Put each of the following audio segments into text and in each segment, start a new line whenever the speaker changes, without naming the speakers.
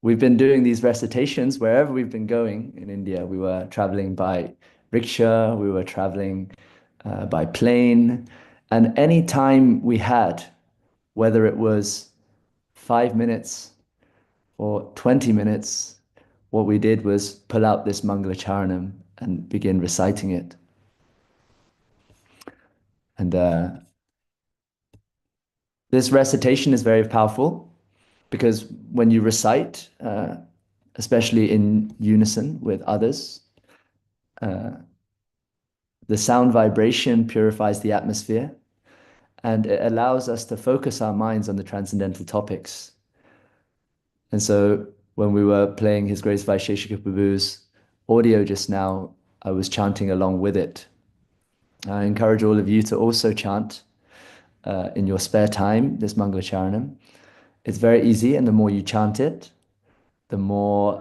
We've been doing these recitations wherever we've been going in India. We were traveling by rickshaw, we were traveling by plane, and any time we had, whether it was 5 minutes or 20 minutes, what we did was pull out this Mangalacharanam and begin reciting it. And this recitation is very powerful because when you recite, especially in unison with others, the sound vibration purifies the atmosphere and it allows us to focus our minds on the transcendental topics. And so when we were playing His Grace Vaisheshika Prabhu's audio just now, I was chanting along with it. I encourage all of you to also chant in your spare time, this Mangalacharanam. It's very easy, and the more you chant it, the more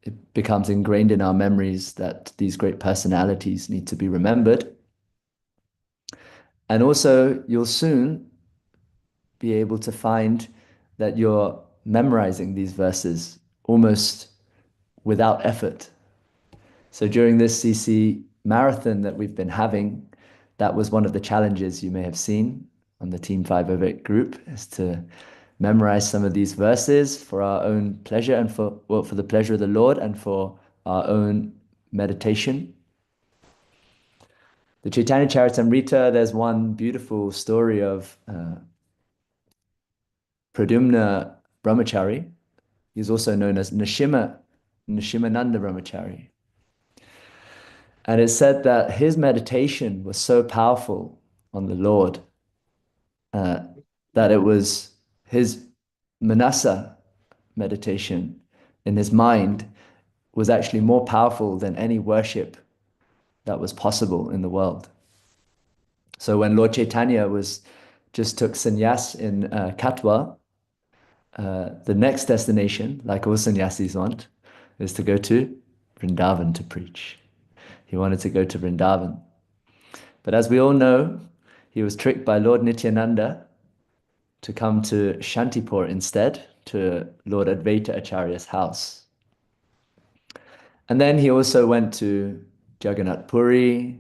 it becomes ingrained in our memories that these great personalities need to be remembered. And also, you'll soon be able to find that you're memorizing these verses almost without effort. So during this CC marathon that we've been having, that was one of the challenges you may have seen on the Team 508 group, is to memorize some of these verses for our own pleasure and for the pleasure of the Lord and for our own meditation. The Chaitanya Charitamrita, there's one beautiful story of Pradyumna Brahmachari. He's also known as Nishimananda Brahmachari. And it's said that his meditation was so powerful on the Lord that it was his manasa meditation in his mind was actually more powerful than any worship that was possible in the world. So when Lord Chaitanya just took sannyas in Katwa, the next destination, like all sannyasis want, is to go to Vrindavan to preach. He wanted to go to Vrindavan. But as we all know, he was tricked by Lord Nityananda to come to Shantipur instead, to Lord Advaita Acharya's house. And then he also went to Jagannath Puri,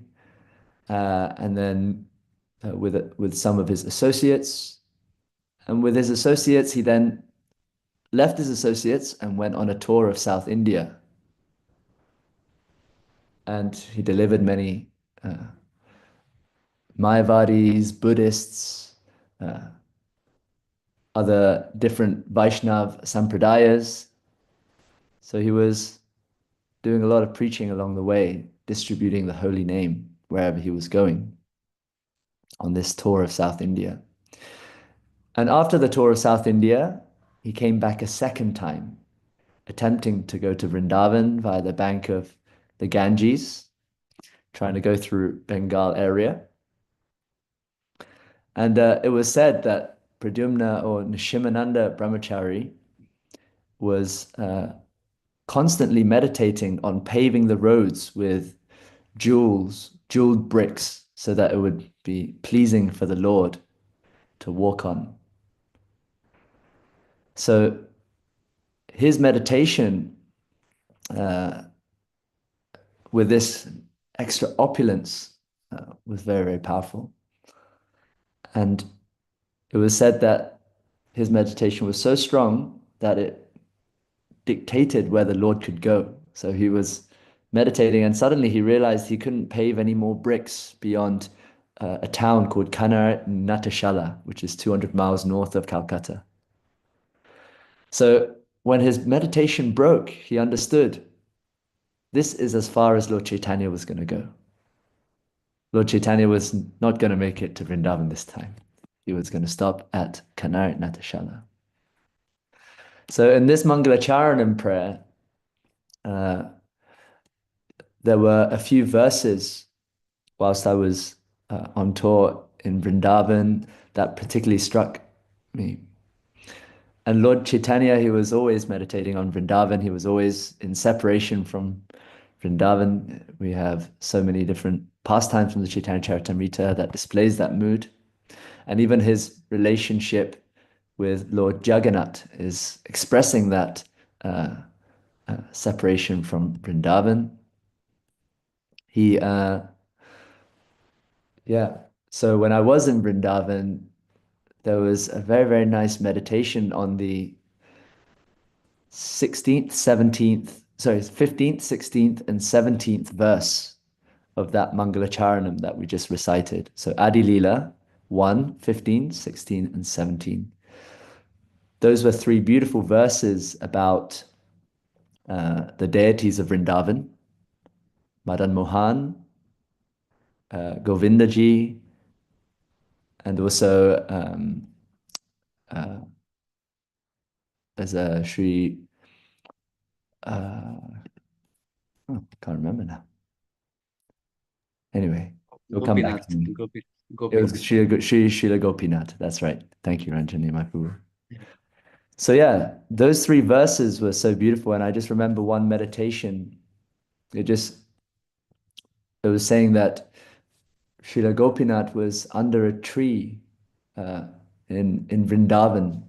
and then with some of his associates. And with his associates, he then left his associates and went on a tour of South India. And he delivered many Mayavadis, Buddhists, other different Vaishnav sampradayas. So he was doing a lot of preaching along the way, distributing the holy name wherever he was going on this tour of South India. And after the tour of South India, he came back a second time, attempting to go to Vrindavan via the bank of the Ganges, trying to go through Bengal area. And it was said that Pradyumna or Nishimananda Brahmachari was constantly meditating on paving the roads with jeweled bricks, so that it would be pleasing for the Lord to walk on. So his meditation with this extra opulence was very, very powerful. And it was said that his meditation was so strong that it dictated where the Lord could go. So he was meditating and suddenly he realized he couldn't pave any more bricks beyond a town called Kannar Natashala, which is 200 miles north of Calcutta. So when his meditation broke, he understood this is as far as Lord Chaitanya was going to go. Lord Chaitanya was not going to make it to Vrindavan this time. He was going to stop at Kannar Natashala. So in this Mangalacharanam prayer, there were a few verses whilst I was on tour in Vrindavan that particularly struck me. And Lord Chaitanya, he was always meditating on Vrindavan. He was always in separation from Vrindavan. We have so many different pastimes from the Chaitanya Charitamrita that displays that mood. And even his relationship with Lord Jagannath is expressing that uh, separation from Vrindavan. He, yeah. So when I was in Vrindavan, there was a very, very nice meditation on the 16th, 17th, sorry, 15th, 16th, and 17th verse of that Mangalacharanam that we just recited. So Adi Leela, 1, 15, 16, and 17. Those were three beautiful verses about the deities of Vrindavan, Madan Mohan, Govindaji, and also there's a Sri, oh, I can't remember now. Anyway, it'll come back
Gopinath,
to me. It was
Gopinath.
Srila Gopinath. That's right. Thank you, Ranjani Mahaprabhu. So yeah, those three verses were so beautiful, and I just remember one meditation. It just it was saying that Srila Gopinath was under a tree uh, in Vrindavan,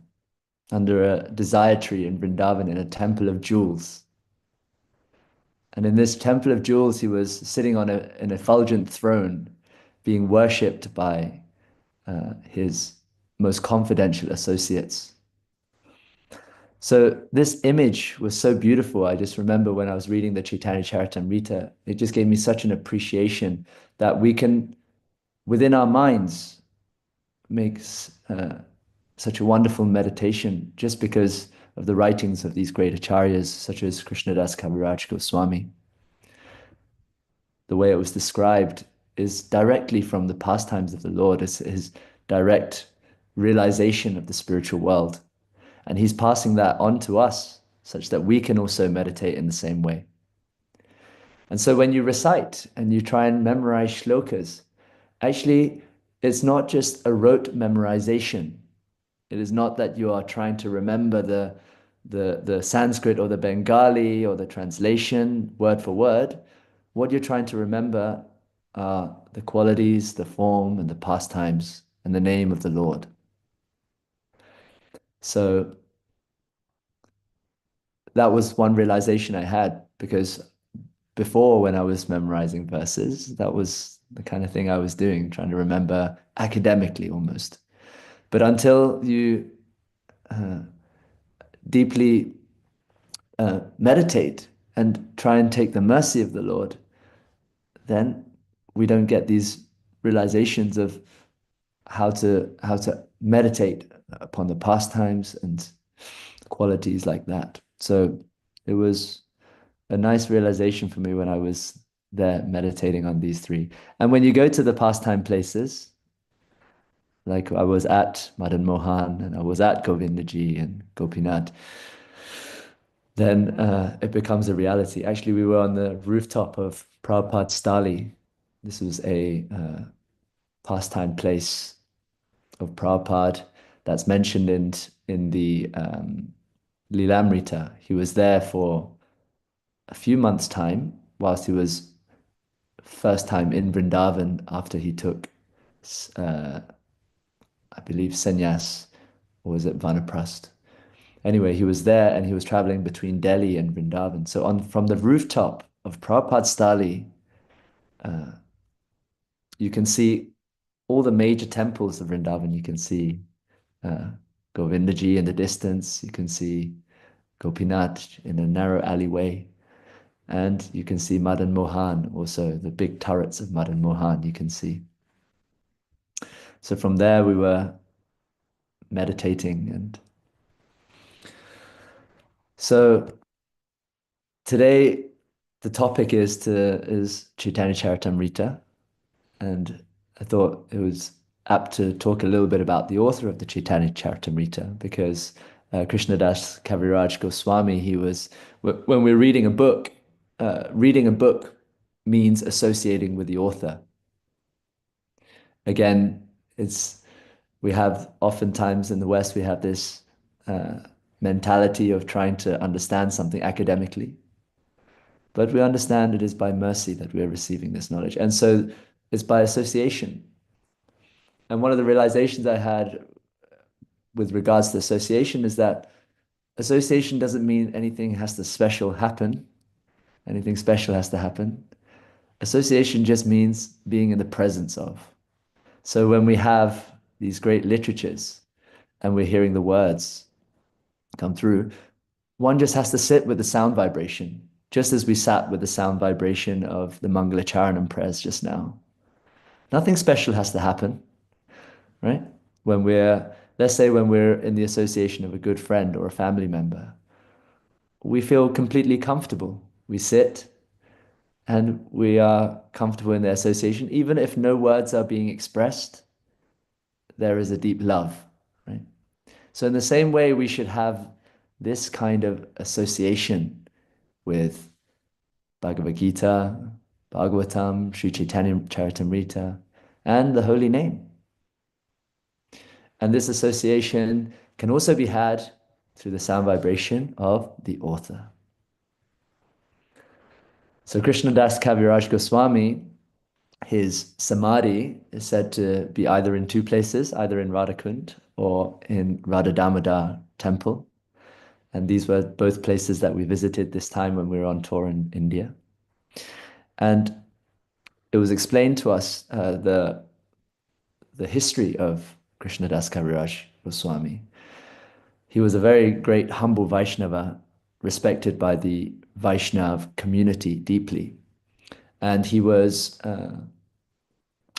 under a desire tree in Vrindavan, in a temple of jewels. And in this temple of jewels, he was sitting on an effulgent throne, being worshipped by his most confidential associates. So this image was so beautiful. I just remember when I was reading the Chaitanya Charitamrita, it just gave me such an appreciation that we can, within our minds, make such a wonderful meditation just because of the writings of these great acharyas, such as Krishnadas Kaviraj Goswami. The way it was described is directly from the pastimes of the Lord, it's his direct realization of the spiritual world. And he's passing that on to us such that we can also meditate in the same way. And so when you recite and you try and memorize shlokas, actually, it's not just a rote memorization. It is not that you are trying to remember the Sanskrit or the Bengali or the translation word for word. What you're trying to remember are the qualities, the form, and the pastimes, and the name of the Lord. So that was one realization I had because before, when I was memorizing verses, that was the kind of thing I was doing, trying to remember academically almost. But until you deeply meditate and try and take the mercy of the Lord, then we don't get these realizations of how to meditate upon the pastimes and qualities like that. So it was a nice realization for me when I was there meditating on these three. And when you go to the pastime places, like I was at Madan Mohan and I was at Govindaji and Gopinath, then it becomes a reality. Actually, we were on the rooftop of Prabhupada's Stali. This was a pastime place of Prabhupada that's mentioned in the Lilamrita. He was there for a few months' time whilst he was first time in Vrindavan after he took, uh, I believe, sannyas, or was it Vanaprast? Anyway, he was there and he was traveling between Delhi and Vrindavan. So on from the rooftop of Prabhupada's Stali, you can see all the major temples of Vrindavan. You can see uh, Govindaji in the distance. You can see Gopinath in a narrow alleyway. And you can see Madan Mohan, also the big turrets of Madan Mohan you can see. So from there we were meditating. And so today the topic is Chaitanya Charitamrita. And I thought it was apt to talk a little bit about the author of the Chaitanya Charitamrita because Krishnadas Kaviraj Goswami, when we're reading a book means associating with the author. Again, we have oftentimes in the West, we have this mentality of trying to understand something academically. But we understand it is by mercy that we are receiving this knowledge. And so it's by association. And one of the realizations I had with regards to association is that association doesn't mean anything has to special happen, anything special has to happen. Association just means being in the presence of. So when we have these great literatures and we're hearing the words come through, one just has to sit with the sound vibration, just as we sat with the sound vibration of the Mangalacharanam prayers just now. Nothing special has to happen, right? When we're, let's say when we're in the association of a good friend or a family member, we feel completely comfortable. We sit and we are comfortable in the association. Even if no words are being expressed, there is a deep love, right? So in the same way, we should have this kind of association with Bhagavad Gita, Bhagavatam, Sri Chaitanya Charitamrita, and the holy name. And this association can also be had through the sound vibration of the author. So Krishnadas Kaviraj Goswami, his samadhi is said to be either in two places, either in Radhakund or in Radha Damodar temple. And these were both places that we visited this time when we were on tour in India. And it was explained to us the history of Krishnadas Kaviraj Goswami. He was a very great, humble Vaishnava, respected by the Vaishnav community deeply. And he was,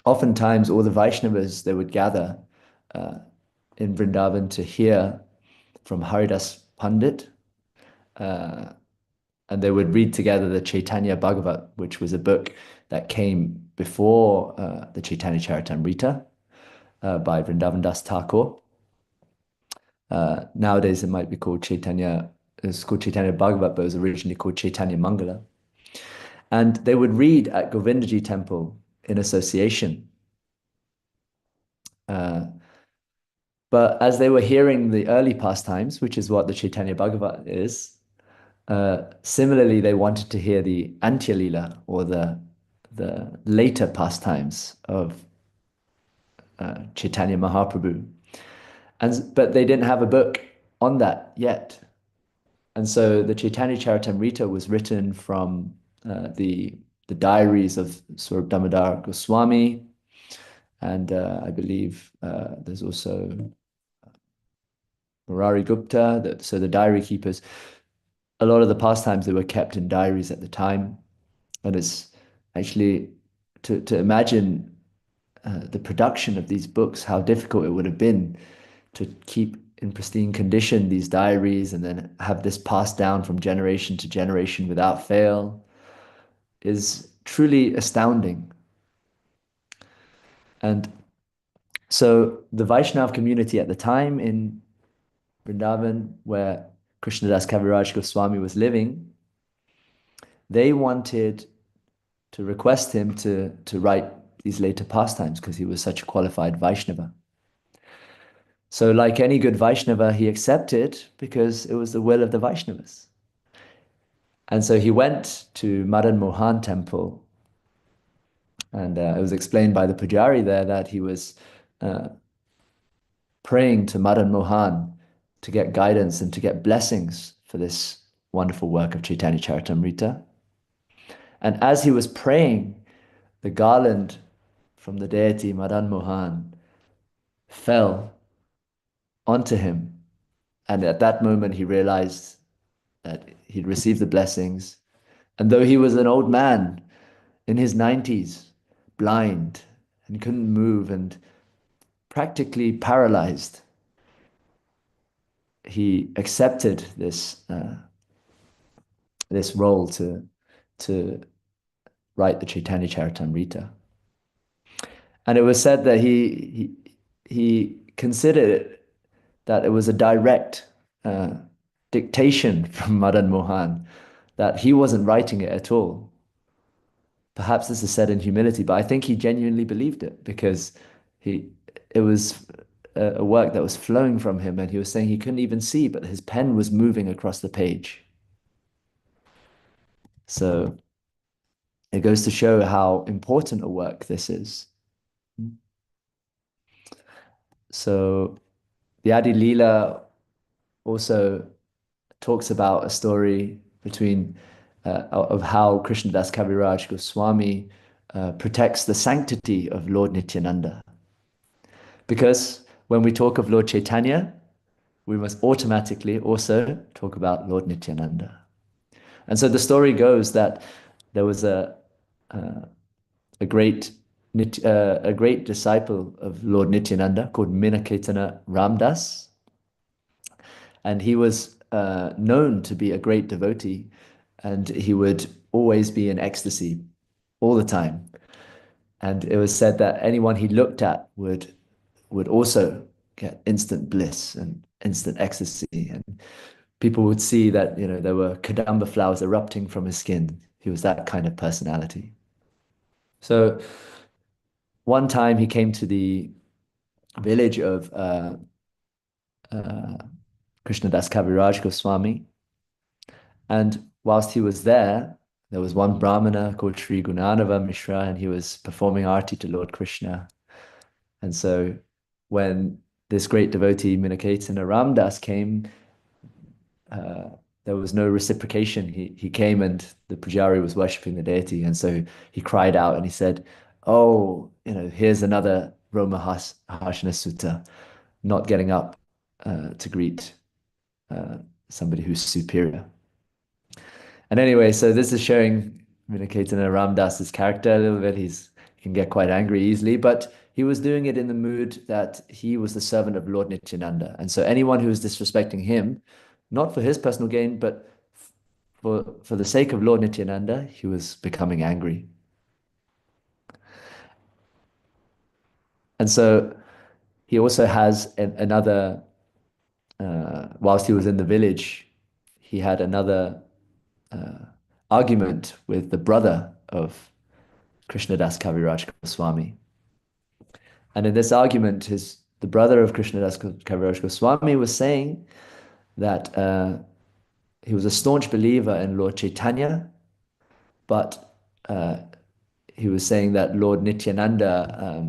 oftentimes, all the Vaishnavas, they would gather in Vrindavan to hear from Haridas Pandit, and they would read together the Chaitanya Bhagavat, which was a book that came before the Chaitanya Charitamrita by Vrindavan Das Thakur. Nowadays, it might be called Chaitanya, it's called Chaitanya Bhagavat, but it was originally called Chaitanya Mangala. And they would read at Govindaji temple in association. But as they were hearing the early pastimes, which is what the Chaitanya Bhagavat is, similarly, they wanted to hear the Antya Lila, or the later pastimes of Chaitanya Mahaprabhu. But they didn't have a book on that yet. And so the Chaitanya Charitamrita was written from the diaries of Swarup Damodar Goswami, and I believe there's also Murari Gupta, so the diary keepers. A lot of the pastimes, they were kept in diaries at the time, and it's actually to imagine the production of these books, how difficult it would have been to keep in pristine condition these diaries and then have this passed down from generation to generation without fail, is truly astounding. And so the Vaishnav community at the time in Vrindavan, where Krishnadas Kaviraj Goswami was living, they wanted to request him to write these later pastimes because he was such a qualified Vaishnava. So like any good Vaishnava, he accepted because it was the will of the Vaishnavas. And so he went to Madan Mohan temple, and it was explained by the Pujari there that he was praying to Madan Mohan to get guidance and to get blessings for this wonderful work of Chaitanya Charitamrita. And as he was praying, the garland from the deity Madan Mohan fell onto him. And at that moment, he realized that he'd received the blessings. And though he was an old man in his 90s, blind and couldn't move and practically paralyzed, he accepted this this role to write the Chaitanya Charitamrita. And it was said that he considered it, that it was a direct dictation from Madan Mohan, that he wasn't writing it at all. Perhaps this is said in humility, but I think he genuinely believed it because it was a work that was flowing from him, and he was saying he couldn't even see, but his pen was moving across the page. So it goes to show how important a work this is. So The Adi Leela also talks about a story between of how Krishnadas Kaviraj Goswami protects the sanctity of Lord Nityananda. Because when we talk of Lord Chaitanya, we must automatically also talk about Lord Nityananda. And so the story goes that there was a great a great disciple of Lord Nityananda called Minaketana Ramdas, and he was known to be a great devotee, and he would always be in ecstasy all the time. And it was said that anyone he looked at would also get instant bliss and instant ecstasy. And people would see that, there were kadamba flowers erupting from his skin. He was that kind of personality. So one time he came to the village of uh, Krishnadas Kaviraj Goswami, and whilst he was there was one Brahmana called Sri Gunanava Mishra, and he was performing arti to Lord Krishna. And so when this great devotee Minaketana Ramdas came, uh, there was no reciprocation. He came and the pujari was worshipping the deity, and so he cried out and he said, "Oh, here's another Harshana Sutta, not getting up to greet uh, somebody who's superior." And anyway, so this is showing Vinaketana Ramdas's character a little bit. He can get quite angry easily, but he was doing it in the mood that he was the servant of Lord Nityananda. And so anyone who was disrespecting him, not for his personal gain, but for the sake of Lord Nityananda, he was becoming angry. And so he also has another, whilst he was in the village, he had another argument with the brother of Krishnadas Kaviraj Goswami. And in this argument, the brother of Krishnadas Kaviraj Goswami was saying that he was a staunch believer in Lord Chaitanya, but he was saying that Lord Nityananda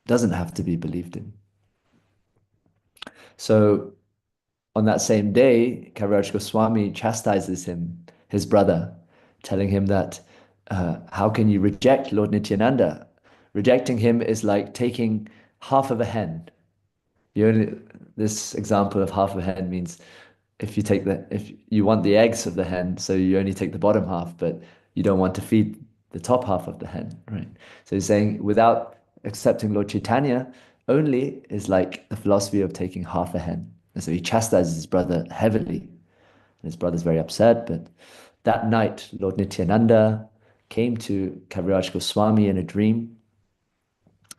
doesn't have to be believed in. So on that same day, Kaviraj Goswami chastises him, his brother, telling him that how can you reject Lord Nityananda? Rejecting him is like taking half of a hen. You only, this example of half of a hen means if you want the eggs of the hen, so you only take the bottom half, but you don't want to feed the top half of the hen, right? So he's saying without accepting Lord Chaitanya only is like the philosophy of taking half a hen. And so he chastises his brother heavily. And his brother's very upset, but that night, Lord Nityananda came to Kaviraj Goswami in a dream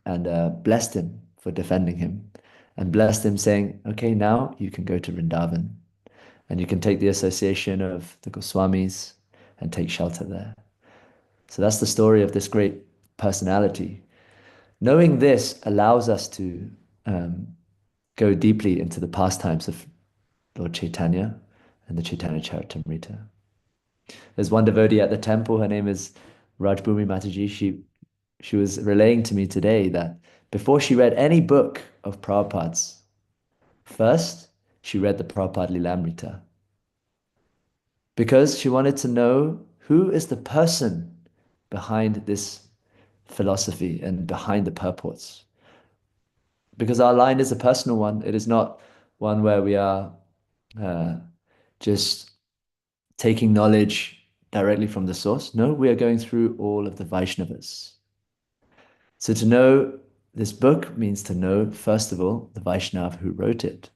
and blessed him for defending him and blessed him saying, okay, now you can go to Vrindavan and you can take the association of the Goswamis and take shelter there. So that's the story of this great personality. Knowing this allows us to um, go deeply into the pastimes of Lord Chaitanya and the Chaitanya Charitamrita. There's one devotee at the temple, her name is Rajbhumi Mataji. She was relaying to me today that before she read any book of Prabhupada's, first she read the Prabhupada Lilamrita because she wanted to know who is the person behind this philosophy and behind the purports. Because our line is a personal one. It is not one where we are uh, just taking knowledge directly from the source. No, we are going through all of the Vaishnavas. So to know this book means to know, first of all, the Vaishnava who wrote it.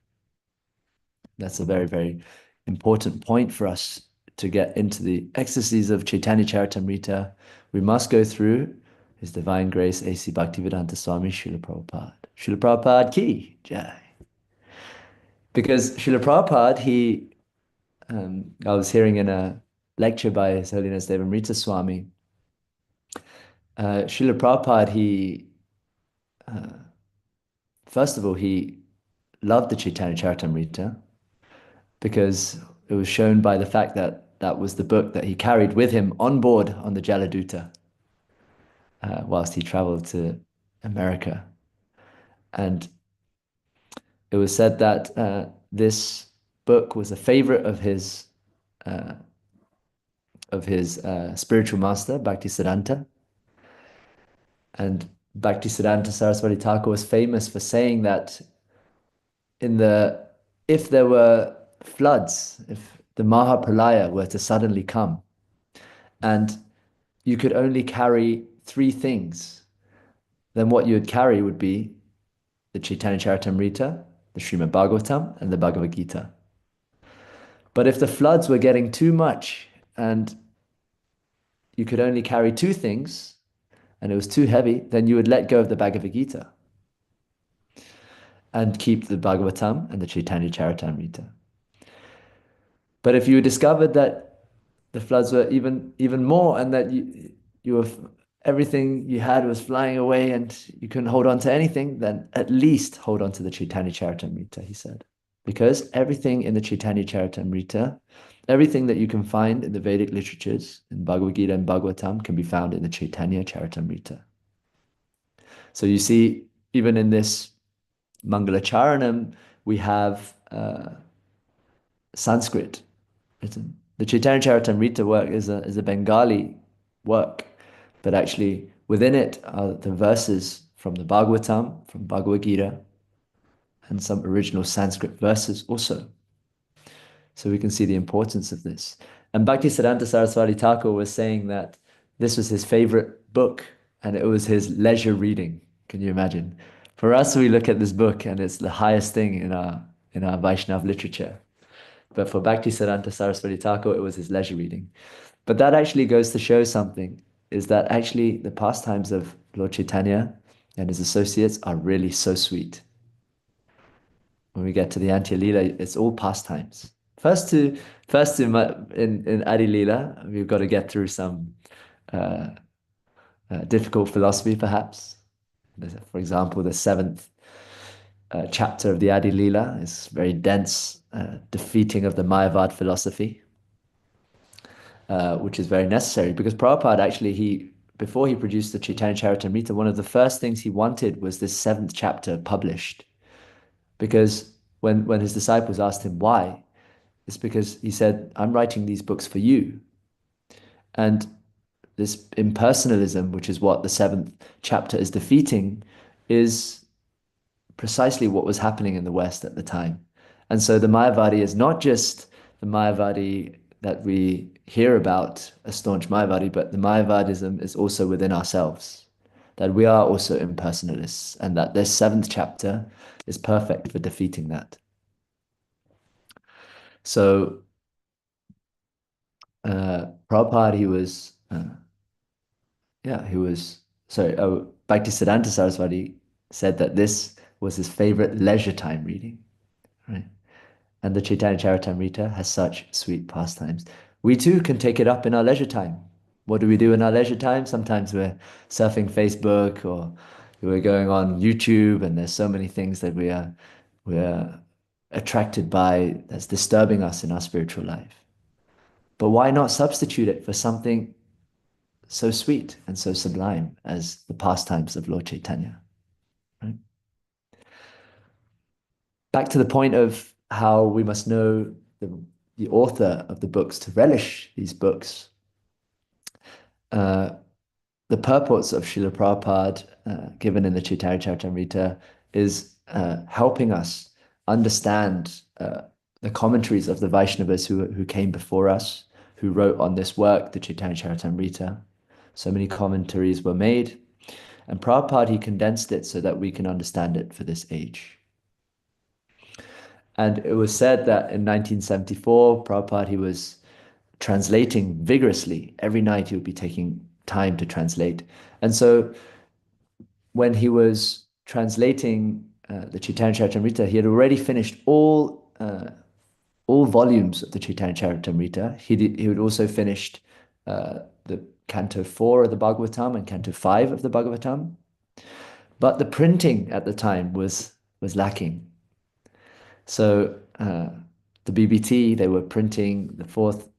That's a very, very important point for us to get into the ecstasies of Chaitanya Charitamrita. We must go through His Divine Grace A.C. Bhaktivedanta Swami Srila Prabhupada. Srila Prabhupada ki jai. Because Srila Prabhupada, I was hearing in a lecture by His Holiness Devamrita Swami, Srila Prabhupada, first of all, he loved the Chaitanya Charitamrita because it was shown by the fact that that was the book that he carried with him on board on the Jaladuta whilst he traveled to America. And it was said that this book was a favorite uh, of his spiritual master, Bhaktisiddhanta. And Bhaktisiddhanta Saraswati Thakur was famous for saying that in the if there were floods, if the Mahapralaya were to suddenly come, and you could only carry three things, then what you would carry would be the Chaitanya Charitamrita, the Srimad Bhagavatam, and the Bhagavad Gita. But if the floods were getting too much and you could only carry two things and it was too heavy, then you would let go of the Bhagavad Gita and keep the Bhagavatam and the Chaitanya Charitamrita. But if you discovered that the floods were even more and that you were everything you had was flying away and you couldn't hold on to anything, then at least hold on to the Chaitanya Charitamrita, he said. Because everything in the Chaitanya Charitamrita, everything that you can find in the Vedic literatures, in Bhagavad Gita and Bhagavatam, can be found in the Chaitanya Charitamrita. So you see, even in this Mangalacharanam, we have Sanskrit written. The Chaitanya Charitamrita work is a Bengali work, but actually within it are the verses from the Bhagavatam, from Bhagavad Gita, and some original Sanskrit verses also. So we can see the importance of this. And Bhaktisiddhanta Saraswati Thakur was saying that this was his favorite book and it was his leisure reading. Can you imagine? For us, we look at this book and it's the highest thing in our Vaishnav literature. But for Bhaktisiddhanta Saraswati Thakur, it was his leisure reading. But that actually goes to show something, is that actually the pastimes of Lord Chaitanya and his associates are really so sweet. When we get to the Antya Leela, it's all pastimes. In Adi Leela, we've got to get through some uh, difficult philosophy, perhaps. For example, the seventh chapter of the Adi Leela is very dense, defeating of the Mayavad philosophy, which is very necessary because Prabhupada actually, before he produced the Chaitanya Charitamrita, one of the first things he wanted was this seventh chapter published. Because when his disciples asked him why, it's because he said, I'm writing these books for you. And this impersonalism, which is what the seventh chapter is defeating, is precisely what was happening in the West at the time. And so the Mayavadi is not just the Mayavadi that we hear about, a staunch Mayavadi, but the Mayavadism is also within ourselves, that we are also impersonalists, and that this seventh chapter is perfect for defeating that. So Prabhupada, Bhaktisiddhanta Saraswati said that this was his favorite leisure time reading, right? And the Chaitanya Charitamrita has such sweet pastimes. We too can take it up in our leisure time. What do we do in our leisure time? Sometimes we're surfing Facebook or we're going on YouTube, and there's so many things that we're attracted by that's disturbing us in our spiritual life. But why not substitute it for something so sweet and so sublime as the pastimes of Lord Chaitanya? Right? Back to the point of how we must know the author of the books to relish these books. The purports of Srila Prabhupada, given in the Chaitanya Charitamrita, is helping us understand the commentaries of the Vaishnavas who came before us, who wrote on this work, the Chaitanya Charitamrita. So many commentaries were made, and Prabhupada, he condensed it so that we can understand it for this age. And it was said that in 1974, Prabhupada, he was translating vigorously. Every night he would be taking time to translate. And so when he was translating the Chaitanya Charitamrita, he had already finished all volumes of the Chaitanya Charitamrita. He had also finished the Canto 4 of the Bhagavatam and Canto 5 of the Bhagavatam. But the printing at the time was lacking. So the BBT, they were printing the fourth.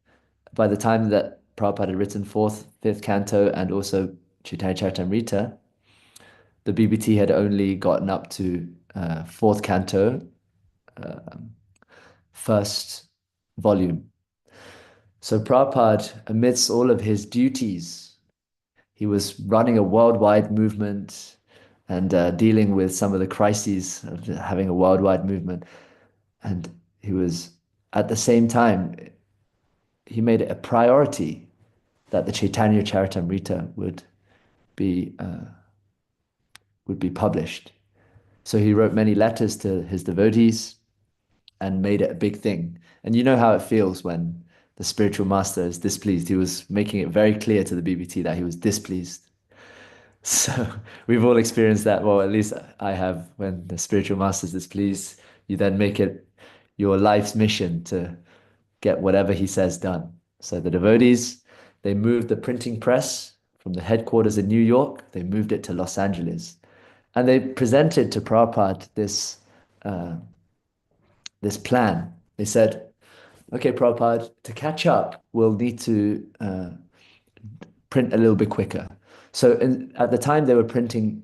By the time that Prabhupada had written fourth, fifth canto, and also Chaitanya Charitamrita, the BBT had only gotten up to fourth canto first volume. So Prabhupada, amidst all of his duties, he was running a worldwide movement and dealing with some of the crises of having a worldwide movement. And he was, at the same time, he made it a priority that the Chaitanya Charitamrita be uh, would be published. So he wrote many letters to his devotees and made it a big thing. And you know how it feels when the spiritual master is displeased. He was making it very clear to the BBT that he was displeased. So we've all experienced that. Well, at least I have. When the spiritual master is displeased, you then make it your life's mission to get whatever he says done. So the devotees, they moved the printing press from the headquarters in New York, they moved it to Los Angeles. And they presented to Prabhupada uh, this plan. They said, okay, Prabhupada, to catch up, we'll need to print a little bit quicker. So at the time, they were printing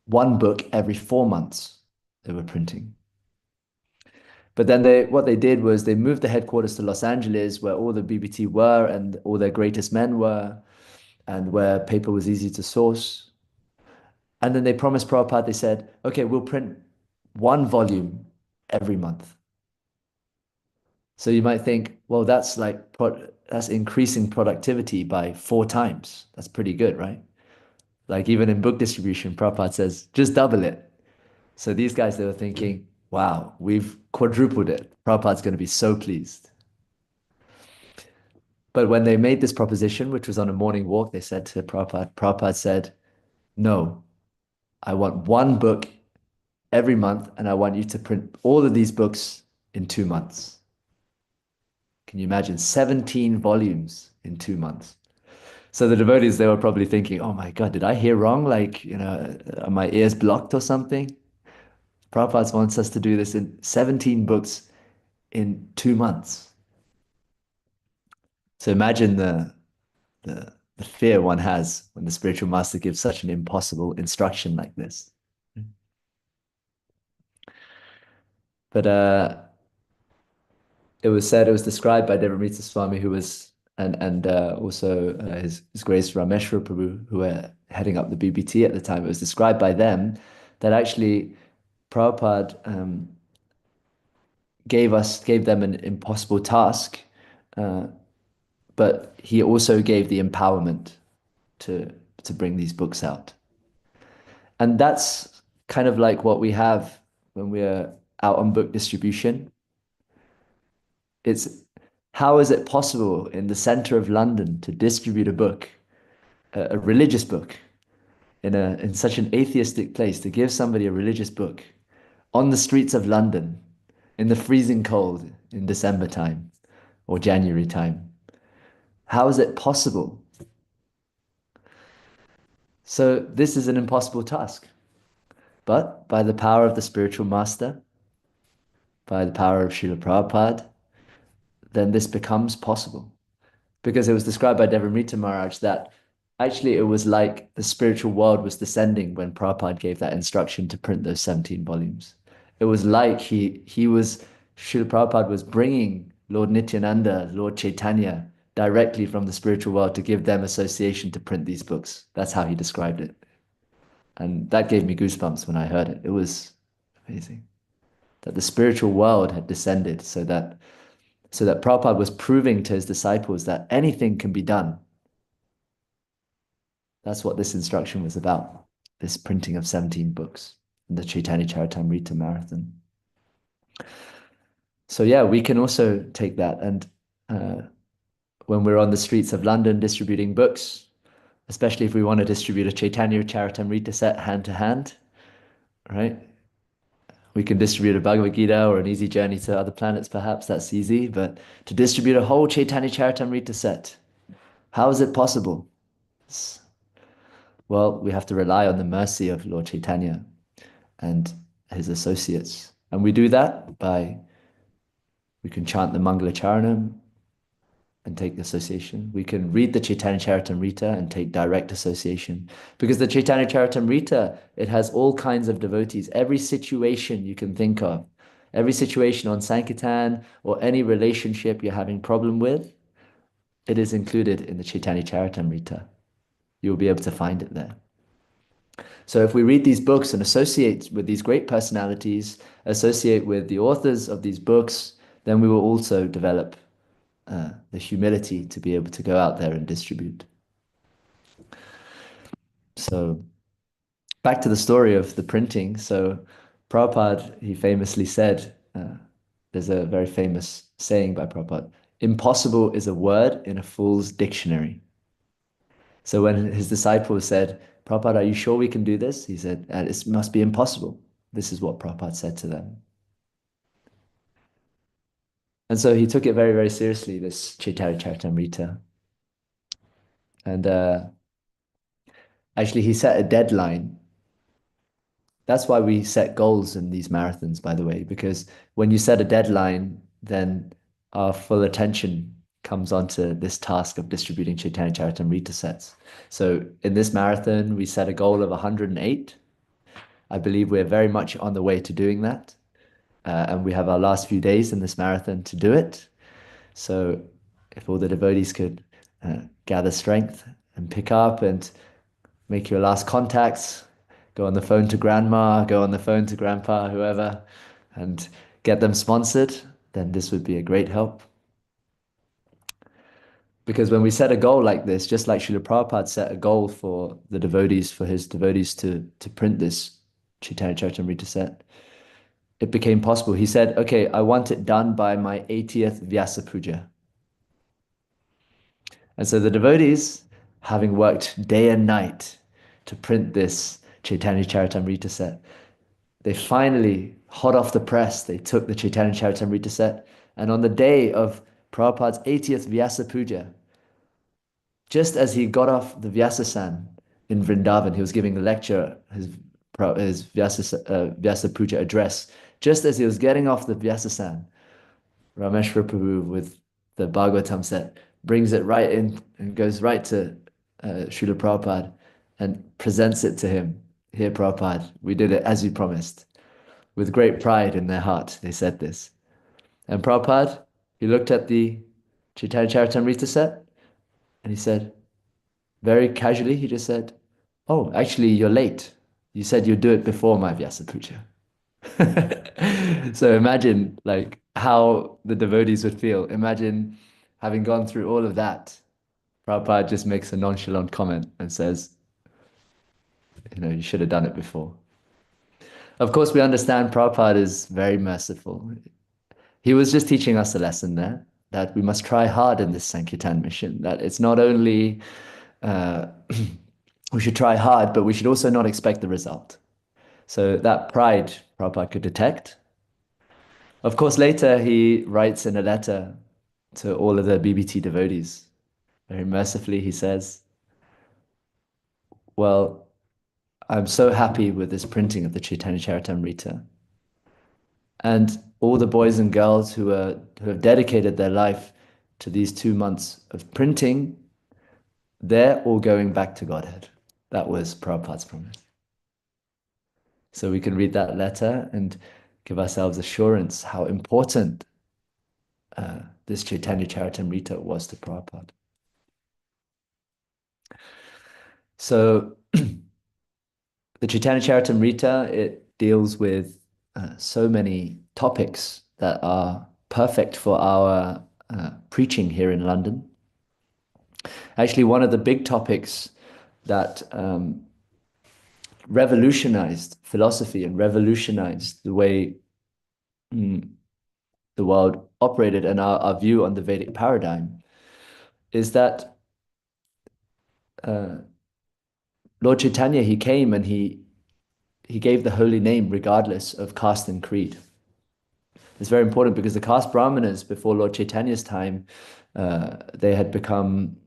one book every 4 months. They were printing. But then what they did was they moved the headquarters to Los Angeles, where all the BBT were and all their greatest men were, and where paper was easy to source. And then they promised Prabhupada, they said, okay, we'll print one volume every month. So you might think, well, that's increasing productivity by 4 times. That's pretty good, right? Like even in book distribution, Prabhupada says, just double it. So these guys, they were thinking, wow, we've quadrupled it. Prabhupada's going to be so pleased. But when they made this proposition, which was on a morning walk, they said to Prabhupada, Prabhupada said, no, I want one book every month, and I want you to print all of these books in 2 months. Can you imagine 17 volumes in 2 months? So the devotees, they were probably thinking, oh my God, did I hear wrong? Like, are my ears blocked or something? Prabhupada wants us to do this in 17 books in 2 months. So imagine the fear one has when the spiritual master gives such an impossible instruction like this. But it was described by Devamrita Swami, who was, and also his Grace Rameshwar Prabhu, who were heading up the BBT at the time. It was described by them that actually Prabhupada gave them an impossible task, uh, but he also gave the empowerment to bring these books out. And that's kind of like what we have when we're out on book distribution. It's how is it possible in the center of London to distribute a book, a religious book, in such an atheistic place, to give somebody a religious book on the streets of London in the freezing cold in December time or January time? How is it possible? So this is an impossible task. But by the power of the spiritual master, by the power of Srila Prabhupada, then this becomes possible. Because it was described by Devamrita Maharaj that actually it was like the spiritual world was descending when Prabhupada gave that instruction to print those 17 volumes. It was like Srila Prabhupada was bringing Lord Nityananda, Lord Chaitanya, directly from the spiritual world to give them association to print these books. That's how he described it. And that gave me goosebumps when I heard it. It was amazing that the spiritual world had descended so that Prabhupada was proving to his disciples that anything can be done. That's what this instruction was about, this printing of 17 books in the Chaitanya Charitamrita Marathon. So yeah, we can also take that. And when we're on the streets of London distributing books, especially if we want to distribute a Chaitanya Charitamrita set hand to hand, right? We can distribute a Bhagavad Gita or an easy journey to other planets, perhaps that's easy, but to distribute a whole Chaitanya Charitamrita set, how is it possible? Well, we have to rely on the mercy of Lord Chaitanya and his associates. And we do that we can chant the Mangala Charanam and take association. We can read the Chaitanya Charitamrita and take direct association. Because the Chaitanya Charitamrita, it has all kinds of devotees. Every situation you can think of, Every situation on Sankirtan or any relationship you're having problem with, it is included in the Chaitanya Charitamrita. You'll be able to find it there. So if we read these books and associate with these great personalities, associate with the authors of these books, then we will also develop the humility to be able to go out there and distribute. So back to the story of the printing. So Prabhupada, he famously said, there's a very famous saying by Prabhupada, impossible is a word in a fool's dictionary. So when his disciples said, Prabhupada, are you sure we can do this? He said, it must be impossible. This is what Prabhupada said to them. And so he took it very, very seriously, this Chaitanya Charitamrita. And actually, he set a deadline. That's why we set goals in these marathons, by the way, because when you set a deadline, then our full attention comes onto this task of distributing Chaitanya Charitamrita sets. So in this marathon, we set a goal of 108. I believe we're very much on the way to doing that. And we have our last few days in this marathon to do it. So if all the devotees could gather strength and pick up and make your last contacts, go on the phone to grandma, go on the phone to grandpa, whoever, and get them sponsored, then this would be a great help. Because when we set a goal like this, just like Srila Prabhupada set a goal for the devotees, for his devotees to print this Chaitanya Charitamrita set, it became possible. He said, okay, I want it done by my 80th Vyasa Puja. And so the devotees, having worked day and night to print this Chaitanya Charitamrita set, they finally, hot off the press, they took the Chaitanya Charitamrita set, and on the day of Prabhupada's 80th Vyasa Puja, just as he got off the Vyasasan in Vrindavan, he was giving a lecture, his Vyasa Puja address. Just as he was getting off the Vyasasan, Rameshwar Prabhu with the Bhagavatam set brings it right in and goes right to Srila Prabhupada and presents it to him. Here, Prabhupada, we did it as you promised. With great pride in their heart, they said this. And Prabhupada, he looked at the Chaitanya Charitamrita set and he said, very casually, he just said, oh, actually, you're late. You said you'd do it before my Vyasa Puja. So imagine like how the devotees would feel. Imagine having gone through all of that. Prabhupada just makes a nonchalant comment and says, you should have done it before. Of course, we understand Prabhupada is very merciful. He was just teaching us a lesson there, that we must try hard in this Sankirtan mission, that it's not only we should try hard, but we should also not expect the result. So that pride Prabhupada could detect. Of course, later he writes in a letter to all of the BBT devotees. Very mercifully, he says, well, I'm so happy with this printing of the Chaitanya Charitamrita. And all the boys and girls who have dedicated their life to these 2 months of printing, they're all going back to Godhead. That was Prabhupada's promise. So we can read that letter and give ourselves assurance how important this Chaitanya Charitamrita was to Prabhupada. So the Chaitanya Charitamrita, it deals with so many topics that are perfect for our preaching here in London. Actually, one of the big topics that revolutionized philosophy and revolutionized the way the world operated and our view on the Vedic paradigm is that Lord Chaitanya, he came and he gave the holy name regardless of caste and creed. It's very important because the caste brahmanas before Lord Chaitanya's time, they had become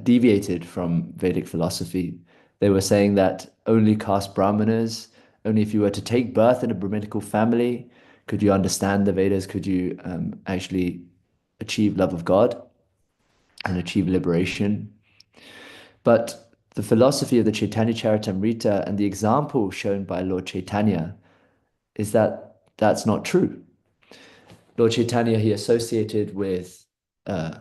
deviated from Vedic philosophy. They were saying that only caste brahmanas, only if you were to take birth in a Brahminical family, could you understand the Vedas, could you actually achieve love of God and achieve liberation. But the philosophy of the Chaitanya Charitamrita and the example shown by Lord Chaitanya is that that's not true. Lord Chaitanya, he associated with uh,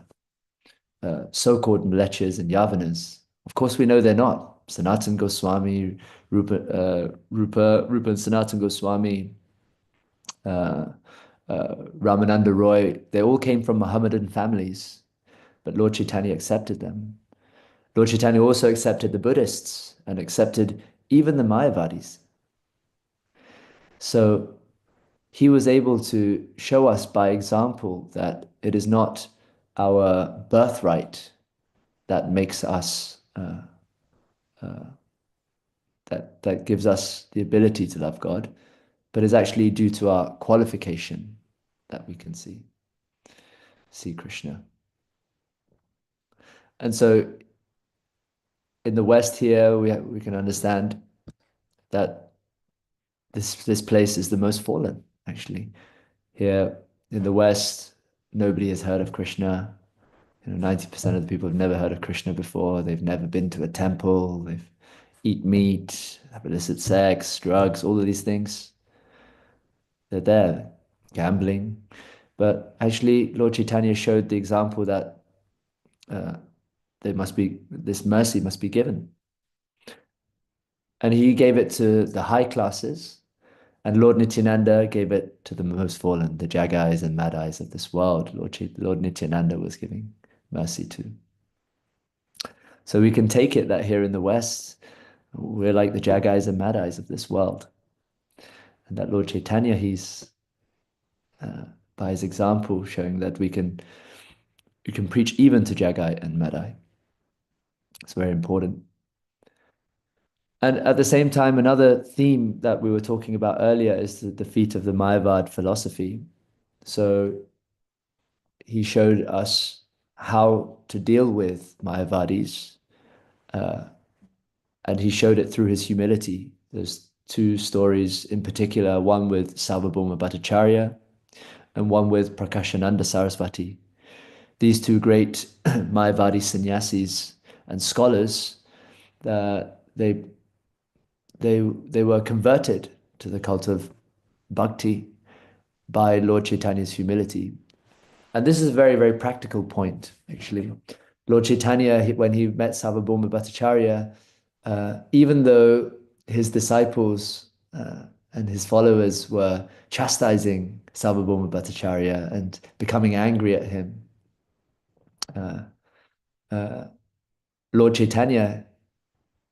so-called Mlechas and Yavanas. Of course, we know they're not. Sanatan Goswami, Rupa and Sanatan Goswami, uh, Ramananda Roy, they all came from Mohammedan families, but Lord Chaitanya accepted them. Lord Chaitanya also accepted the Buddhists and accepted even the Mayavadis. So he was able to show us by example that it is not our birthright that makes us that gives us the ability to love God, but is actually due to our qualification that we can see Krishna. And so in the West here, we can understand that this place is the most fallen, actually. Here in the West, nobody has heard of Krishna. 90% of the people have never heard of Krishna before. They've never been to a temple. They've eat meat, have illicit sex, drugs, all of these things. They're there, gambling. But actually, Lord Chaitanya showed the example that uh, this mercy must be given. And he gave it to the high classes, and Lord Nityananda gave it to the most fallen, the Jagais and Madais of this world. Lord Nityananda was giving mercy to. So we can take it that here in the West, we're like the Jagais and Madais of this world. And that Lord Chaitanya, he's, by his example, showing that we can preach even to Jagai and Madai. It's very important. And at the same time, another theme that we were talking about earlier is the defeat of the Mayavad philosophy. So he showed us how to deal with Mayavadis, and he showed it through his humility. There's two stories in particular, one with Sarvabhauma Bhattacharya and one with Prakashananda Sarasvati. These two great Mayavadi sannyasis and scholars, they they were converted to the cult of bhakti by Lord Chaitanya's humility. And this is a very, very practical point, actually. Lord Chaitanya, when he met Sarvabhauma Bhattacharya, even though his disciples and his followers were chastising Sarvabhauma Bhattacharya and becoming angry at him, Lord Chaitanya,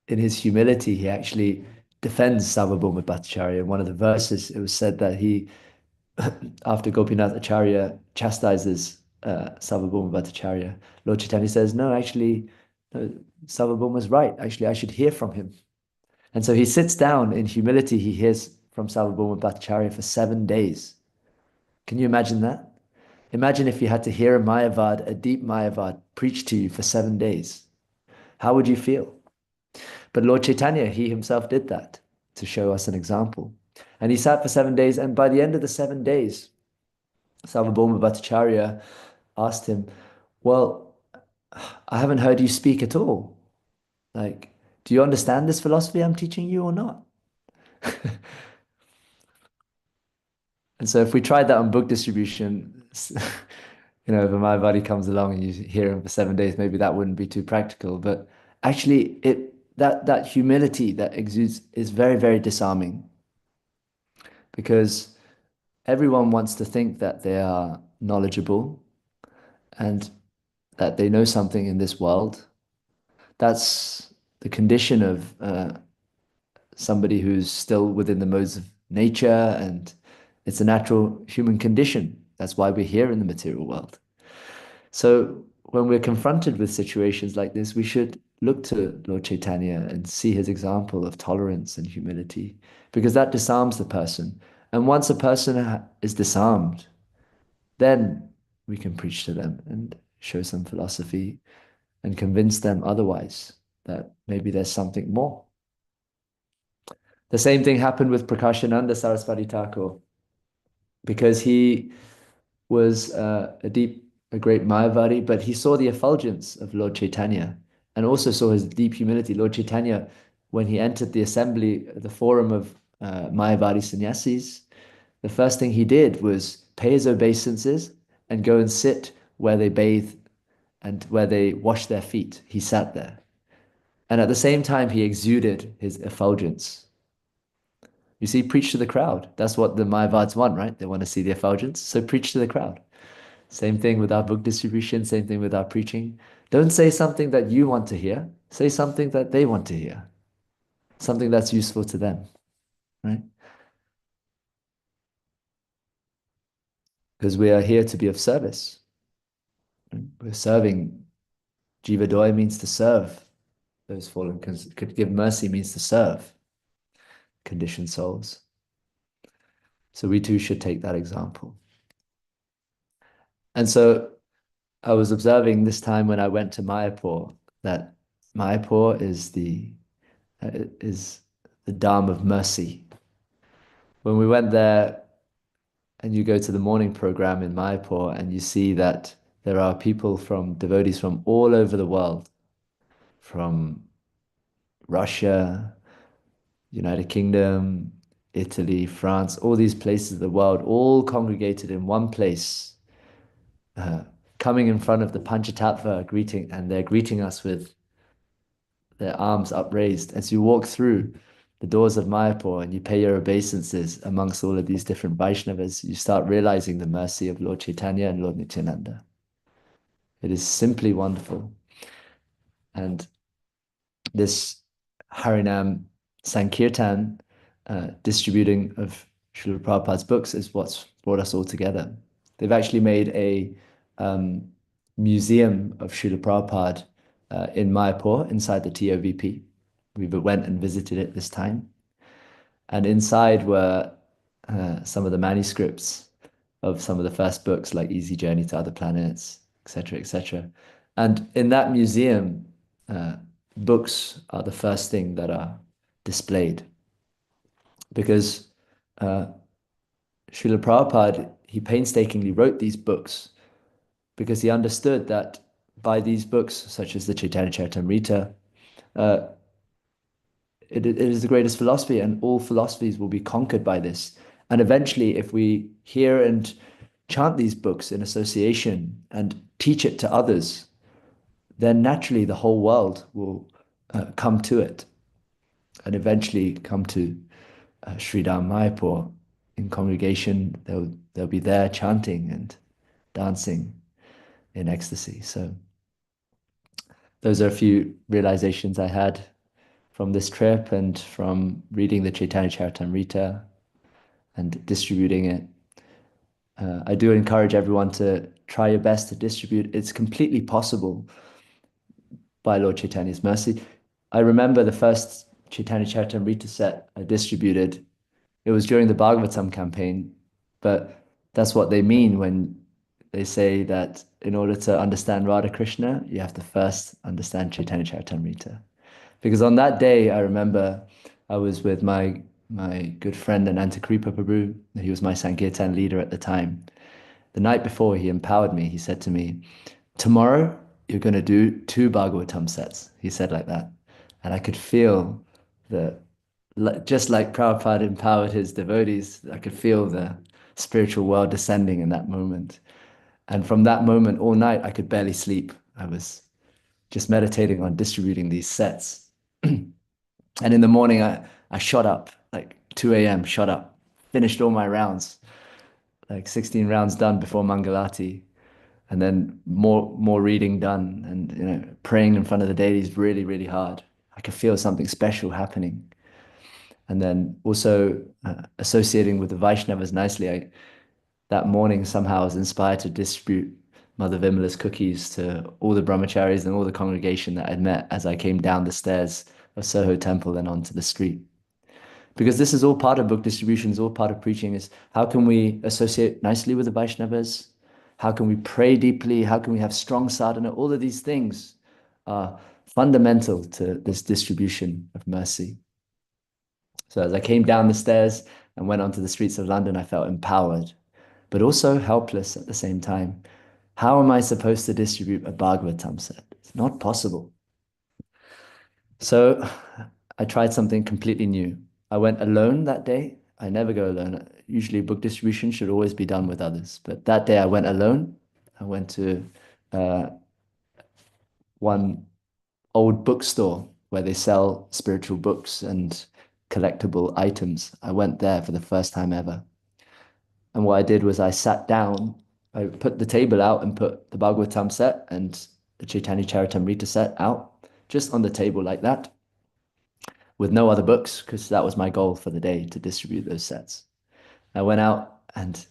in his humility, he actually defends Sarvabhauma Bhattacharya. In one of the verses, it was said that he, after Gopinath Acharya chastises Sarvabhauma Bhattacharya, Lord Chaitanya says, no, actually, no, Sarvabhauma's right. Actually, I should hear from him. And so he sits down in humility. He hears from Sarvabhauma Bhattacharya for 7 days. Can you imagine that? Imagine if you had to hear a Mayavad, a deep Mayavad, preach to you for 7 days. How would you feel? But Lord Chaitanya, he himself did that to show us an example. And he sat for 7 days, and by the end of the 7 days, Sarvabhauma Bhattacharya asked him, well, I haven't heard you speak at all. Like, do you understand this philosophy I'm teaching you or not? And so if we tried that on book distribution, if a Mayavadi comes along and you hear him for 7 days, maybe that wouldn't be too practical. But actually, that humility that exudes is very, very disarming, because everyone wants to think that they are knowledgeable and that they know something in this world. That's the condition of somebody who's still within the modes of nature, and it's a natural human condition. That's why we're here in the material world. So when we're confronted with situations like this, we should look to Lord Chaitanya and see his example of tolerance and humility, because that disarms the person. And once a person is disarmed, then we can preach to them and show some philosophy and convince them otherwise that maybe there's something more. The same thing happened with Prakashananda Saraswati Thakur, because he was a great Mayavadi, but he saw the effulgence of Lord Chaitanya and also saw his deep humility. Lord Chaitanya, when he entered the assembly, the forum of Mayavadi sannyasis, the first thing he did was pay his obeisances and go and sit where they bathe and where they wash their feet. He sat there. And at the same time, he exuded his effulgence. You see, preach to the crowd. That's what the Mayavads want, right? They want to see the effulgence. So preach to the crowd. Same thing with our book distribution, same thing with our preaching. Don't say something that you want to hear. Say something that they want to hear. Something that's useful to them, right? Because we are here to be of service. We're serving. Jiva Doi means to serve those fallen. Could give mercy means to serve conditioned souls. So we too should take that example. And so I was observing this time when I went to Mayapur that Mayapur is the Dham of mercy. When we went there, and you go to the morning program in Mayapur, and you see that there are people from devotees from all over the world, from Russia, United Kingdom, Italy, France, all these places of the world, all congregated in one place, uh, coming in front of the Panchatattva greeting, and they're greeting us with their arms upraised. As you walk through the doors of Mayapur and you pay your obeisances amongst all of these different Vaishnavas, you start realizing the mercy of Lord Chaitanya and Lord Nityananda. It is simply wonderful. And this Harinam Sankirtan distributing of Srila Prabhupada's books is what's brought us all together. They've actually made a museum of Srila Prabhupada in Mayapur inside the TOVP. We went and visited it this time. And inside were some of the manuscripts of some of the first books like Easy Journey to Other Planets, etc., etc. And in that museum, books are the first thing that are displayed because Srila Prabhupada, he painstakingly wrote these books because he understood that by these books, such as the Chaitanya Charitamrita, uh, it is the greatest philosophy, and all philosophies will be conquered by this. And eventually, if we hear and chant these books in association and teach it to others, then naturally the whole world will come to it and eventually come to Sridham Mayapur in congregation. They'll be there chanting and dancing in ecstasy. So those are a few realizations I had from this trip and from reading the Chaitanya Charitamrita and distributing it. I do encourage everyone to try your best to distribute. It's completely possible by Lord Chaitanya's mercy. I remember the first Chaitanya Charitamrita set I distributed. It was during the Bhagavatam campaign, but that's what they mean when they say that in order to understand Radha Krishna, you have to first understand Chaitanya Charitamrita. Because on that day, I remember I was with my good friend Anantakripa Prabhu. He was my Sankirtan leader at the time. The night before, he empowered me. He said to me, "Tomorrow, you're going to do 2 Bhagavatam sets." He said like that. And I could feel the, just like Prabhupada empowered his devotees, I could feel the spiritual world descending in that moment. And from that moment, all night, I could barely sleep. I was just meditating on distributing these sets. And in the morning, I shot up, like 2 a.m., shot up, finished all my rounds, like 16 rounds done before Mangalati, and then more reading done, and praying in front of the deities really, really hard. I could feel something special happening. And then also associating with the Vaishnavas nicely, that morning somehow I was inspired to distribute Mother Vimala's cookies to all the brahmacharis and all the congregation that I'd met as I came down the stairs of Soho Temple and onto the street. Because this is all part of book distribution, is all part of preaching, is how can we associate nicely with the Vaishnavas? How can we pray deeply? How can we have strong sadhana? All of these things are fundamental to this distribution of mercy. So as I came down the stairs and went onto the streets of London, I felt empowered, but also helpless at the same time. How am I supposed to distribute a Bhagavatam set? It's not possible. So I tried something completely new. I went alone that day. I never go alone. Usually, book distribution should always be done with others. But that day I went alone. I went to uh, one old bookstore where they sell spiritual books and collectible items. I went there for the first time ever. And what I did was I sat down, I put the table out and put the Bhagavatam set and the Chaitanya Charitamrita set out just on the table like that with no other books because that was my goal for the day to distribute those sets. I went out and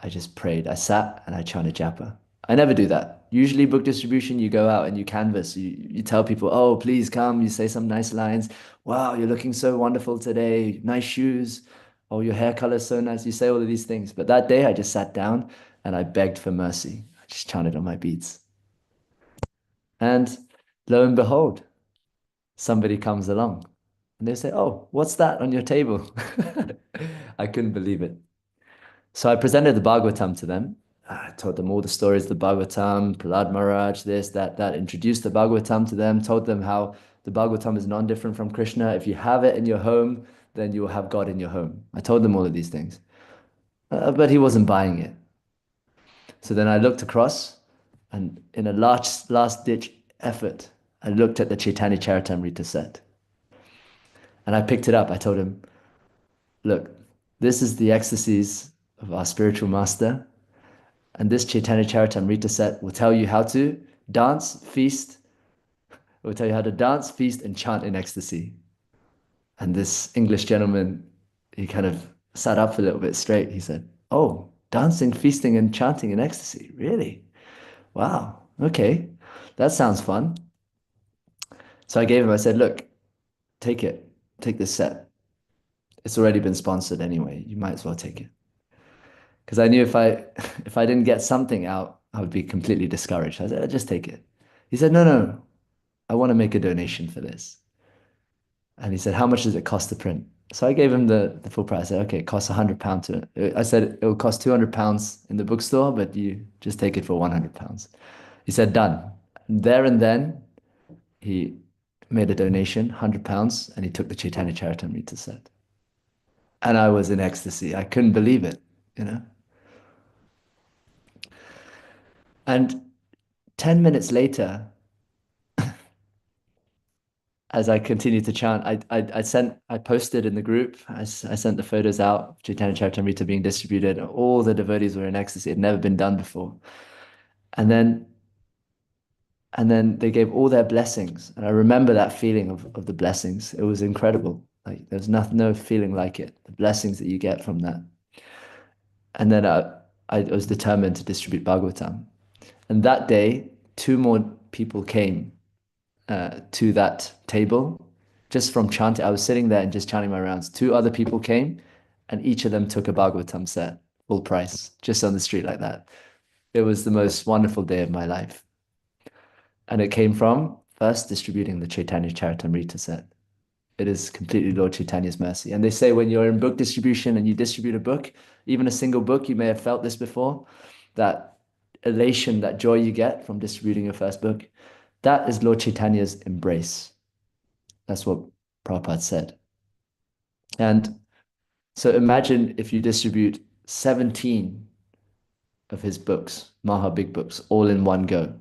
I just prayed. I sat and I chanted japa. I never do that. Usually, book distribution, you go out and you canvas. You tell people, oh, please come. You say some nice lines. Wow, you're looking so wonderful today. Nice shoes. Oh, your hair color is so nice. You say all of these things. But that day, I just sat down and I begged for mercy. I just chanted on my beads. And lo and behold, somebody comes along and they say, oh, what's that on your table? I couldn't believe it. So I presented the Bhagavatam to them. I told them all the stories of the Bhagavatam, Prahlad Maharaj, this, that, introduced the Bhagavatam to them, told them how the Bhagavatam is non-different from Krishna. If you have it in your home, then you will have God in your home. I told them all of these things. But he wasn't buying it. So then I looked across and in a last ditch effort, I looked at the Chaitanya Charitamrita set and I picked it up. I told him, look, this is the ecstasies of our spiritual master. And this Chaitanya Charitamrita set will tell you how to dance, feast. It will tell you how to dance, feast, and chant in ecstasy. And this English gentleman, he kind of sat up a little bit straight. He said, oh, dancing, feasting, and chanting in ecstasy. Really? Wow. Okay. That sounds fun. So I gave him, I said, look, take it. Take this set. It's already been sponsored anyway. You might as well take it. Because I knew if I if I didn't get something out, I would be completely discouraged. I said, just take it. He said, no, no, I want to make a donation for this. And he said, how much does it cost to print? So I gave him the full price. I said, okay, it costs £100 to, I said, it will cost £200 in the bookstore, but you just take it for £100. He said, done. There and then, he made a donation, £100, and he took the Chaitanya Charitamrita set. And I was in ecstasy. I couldn't believe it, you know? And 10 minutes later, as I continued to chant, I posted in the group, I sent the photos out of Chaitanya Charitamrita being distributed. All the devotees were in ecstasy. It had never been done before. And then and then they gave all their blessings. And I remember that feeling of the blessings. It was incredible. Like there's no feeling like it. The blessings that you get from that. And then I was determined to distribute Bhagavatam. And that day, two more people came to that table just from chanting. I was sitting there and just chanting my rounds. Two other people came and each of them took a Bhagavatam set, full price, just on the street like that. It was the most wonderful day of my life. And it came from first distributing the Chaitanya Charitamrita set. It is completely Lord Chaitanya's mercy. And they say when you're in book distribution and you distribute a book, even a single book, you may have felt this before, that elation, that joy you get from distributing your first book, that is Lord Chaitanya's embrace. That's what Prabhupada said. And so imagine if you distribute 17 of his books, Maha big books, all in one go.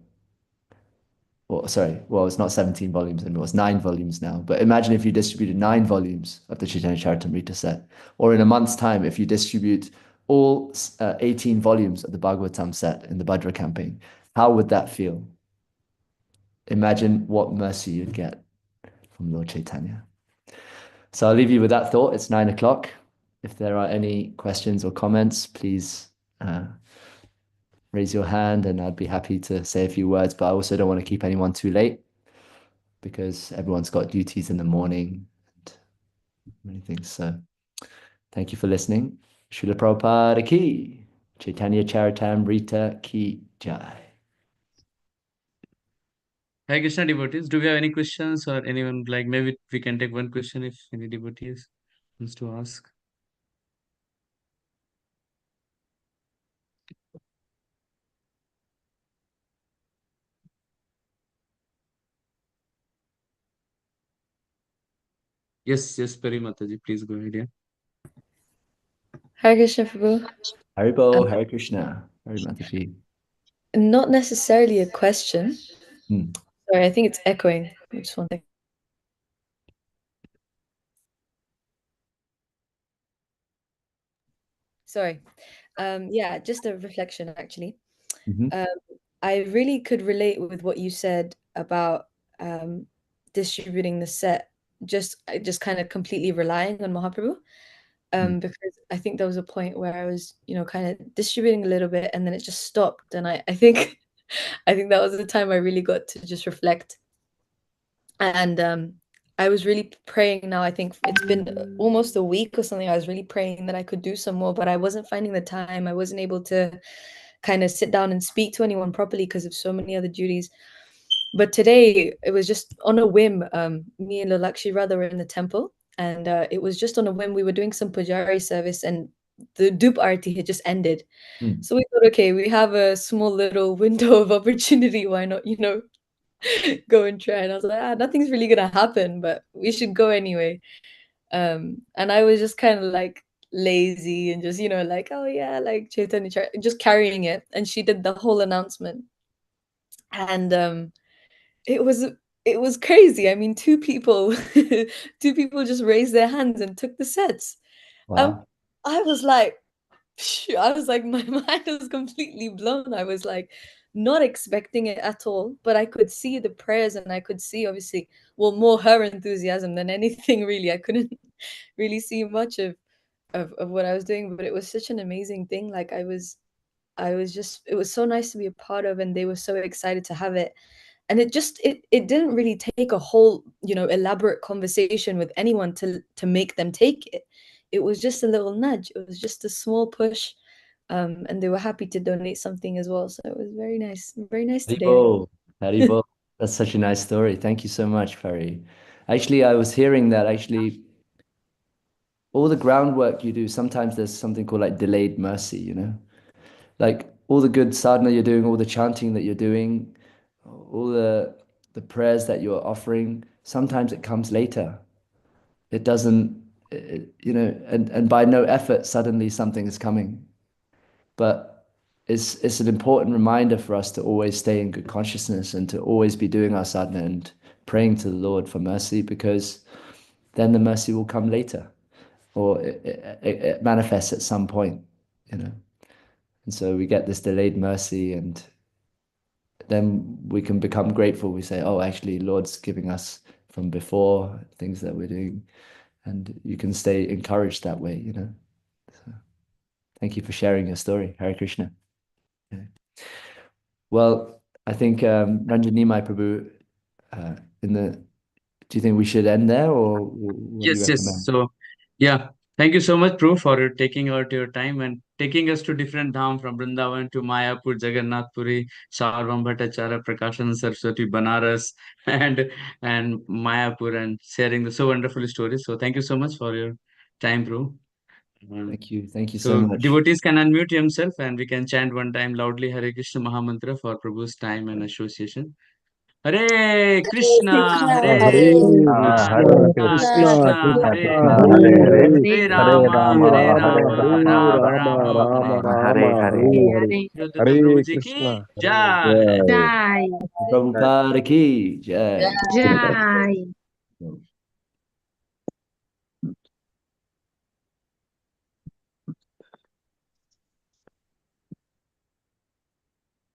Or sorry, well, it's not 17 volumes anymore, it's 9 volumes now. But imagine if you distributed 9 volumes of the Chaitanya Charitamrita set. Or in a month's time, if you distribute all 18 volumes of the Bhagavatam set in the Bhadra campaign, how would that feel? Imagine what mercy you'd get from Lord Chaitanya. So I'll leave you with that thought. It's 9 o'clock. If there are any questions or comments, please raise your hand and I'd be happy to say a few words. But I also don't want to keep anyone too late because everyone's got duties in the morning and many things. So thank you for listening. Srila Prabhupada ki, Chaitanya Charitamrita ki jai.
Hi Krishna devotees. Do we have any questions or anyone like maybe we can take one question if any devotees wants to ask? Yes, Peri Mataji, please go ahead. Yeah.
Hare Krishna, Prabhu.
Haribo,
Um,
Hare Krishna, Hare Mataji.
Not necessarily a question.
Hmm.
Sorry, I think it's echoing. Just one thing. Sorry. Yeah, just a reflection actually.
Hmm.
Um, I really could relate with what you said about um, distributing the set, just kind of completely relying on Mahaprabhu. Because I think there was a point where I was, kind of distributing a little bit and then it just stopped. And I think I think that was the time I really got to just reflect. And I was really praying now. I think it's been almost a week or something. I was really praying that I could do some more, but I wasn't finding the time. I wasn't able to kind of sit down and speak to anyone properly because of so many other duties. But today it was just on a whim. Me and Lalakshi Radha were in the temple, and it was just on a whim. We were doing some pujari service, and the Dup Arti had just ended.
Hmm.
So we thought, okay, we have a small little window of opportunity. Why not, go and try? And I was like, nothing's really gonna happen, but we should go anyway. And I was just kind of like lazy and just, like, oh yeah, like Chaitanya, just carrying it. And she did the whole announcement. And it was it was crazy. I mean, two people two people just raised their hands and took the sets. Um,
Wow.
I was like, I was like, my mind was completely blown. I was like, not expecting it at all, but I could see the prayers and I could see, obviously, well, more her enthusiasm than anything really. I couldn't really see much of what I was doing, but it was such an amazing thing. Like I was just, it was so nice to be a part of, and they were so excited to have it. And it didn't really take a whole, elaborate conversation with anyone to make them take it. It was just a little nudge. It was just a small push. And they were happy to donate something as well. So it was very nice today.
Haribo, Haribo. That's such a nice story. Thank you so much, Pari. Actually, I was hearing that actually all the groundwork you do, sometimes there's something called like delayed mercy, Like all the good sadhana you're doing, all the chanting that you're doing, all the prayers that you're offering, sometimes it comes later. It doesn't, and by no effort, suddenly something is coming. But it's an important reminder for us to always stay in good consciousness and to always be doing our sadhana and praying to the Lord for mercy, because then the mercy will come later, or it manifests at some point, you know. And so we get this delayed mercy, and then we can become grateful. We say, oh, actually, Lord's giving us from before things that we're doing, and you can stay encouraged that way. So thank you for sharing your story. Hare Krishna. Yeah. Well, I think Ranjani, my Prabhu, uh, in the, do you think we should end there, or what do you
Yes, yes.
recommend?
So, yeah, thank you so much, Prue, for taking out your time and taking us to different dham from Vrindavan to Mayapur, Jagannath Puri, Sarvam Bhattacharya, Prakashan Saraswati, Banaras, and Mayapur, and sharing the so wonderful stories. So, thank you so much for your time, Prue.
Thank you. Thank you so
So,
much.
devotees can unmute himself and we can chant one time loudly Hare Krishna Mahamantra for Prabhu's time and association. Hare Krishna,
Krishna,
Hare
Hare
Krishna,
Hare
Krishna,
Krishna
Krishna,
Krishna
Krishna,
Krishna
Krishna,
Hare
Krishna,
Hare,
Hare
Hare
Hare,
Hare
Hare,
Hare
Rama,
Rama,
Hare
Rama
Hare
Rama,
Rama,
Rama
Rama,
Rama
Rama,
Rama,
Hare
Rama
Hare.
Rama,
Hare
Hare Hare,
Hare.
Shri
Hare
Prabhuji
Krishna,
ki
Hare
jai.
Jai.
Jai,
Prabhupada ki jai.
Jai.
Jai.